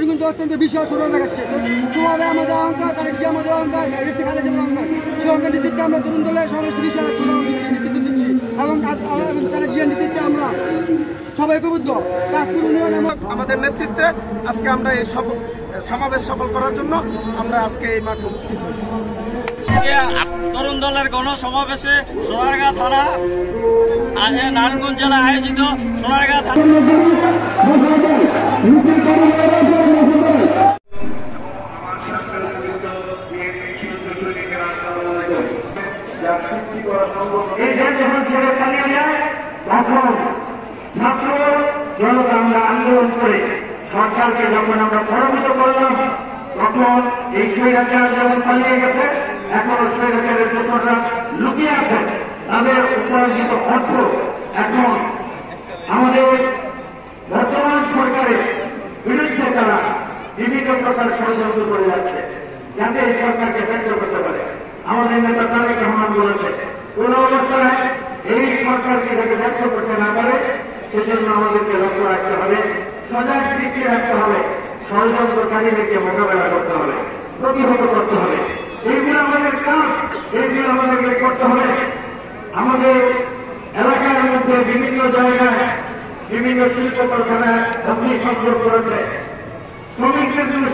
কিন্তু অত্যন্ত বিশাল স্মরণ লাগাচ্ছে তোমাদের আমাদের অহংকার তারেক আমাদের অহংকার অহংকার সেই অহংকার নেতৃত্বে আমরা তরুণ দলের সমস্ত বিষয় নেতৃত্ব দিচ্ছি এবং তারেক জিয়ার নেতৃত্বে আমরা সবাই ঐক্যবদ্ধ কাশপুর ইউনিয়ন আমাদের নেতৃত্বে আজকে আমরা এই সমাবেশ সফল করার জন্য আমরা আজকে এই মাঠে উপস্থিত হয়েছি। তরুণ দলের গণসমাবেশে সোনারগাঁ থানা নারায়ণগঞ্জ জেলায় আয়োজিত সোনারগাঁ থানা ছাত্র জনতা আমরা আন্দোলন করে সরকারকে যখন আমরা পরাজিত করলাম তখন এই স্বৈরাচার যখন পালিয়ে গেছে এখনো স্বৈরাচারের দোষররা লুকিয়ে আছে তাদের উপার্জিত অর্থ এখন আমাদের বর্তমান সরকারের বিরুদ্ধে তারা বিভিন্ন প্রকার ষড়যন্ত্র করে যাচ্ছে যাতে এই সরকারকে ব্যর্থ করতে পারে। আমাদের নেতা তারেক রহমান বলেছে কোন অবস্থায় এই সরকারকে যাতে ব্যর্থ করতে না পারে সেজন্য আমাদেরকে লক্ষ্য রাখতে হবে, সজাগ দৃষ্টি রাখতে হবে, ষড়যন্ত্রকারীদেরকে মোকাবেলা করতে হবে, প্রতিহত করতে হবে। এইগুলো আমাদের কাজ, এইগুলো আমাদেরকে করতে হবে। আমাদের এলাকার মধ্যে বিভিন্ন জায়গায় বিভিন্ন শিল্প কারখানায় অগ্নিসংযোগ করেছে শ্রমিকদের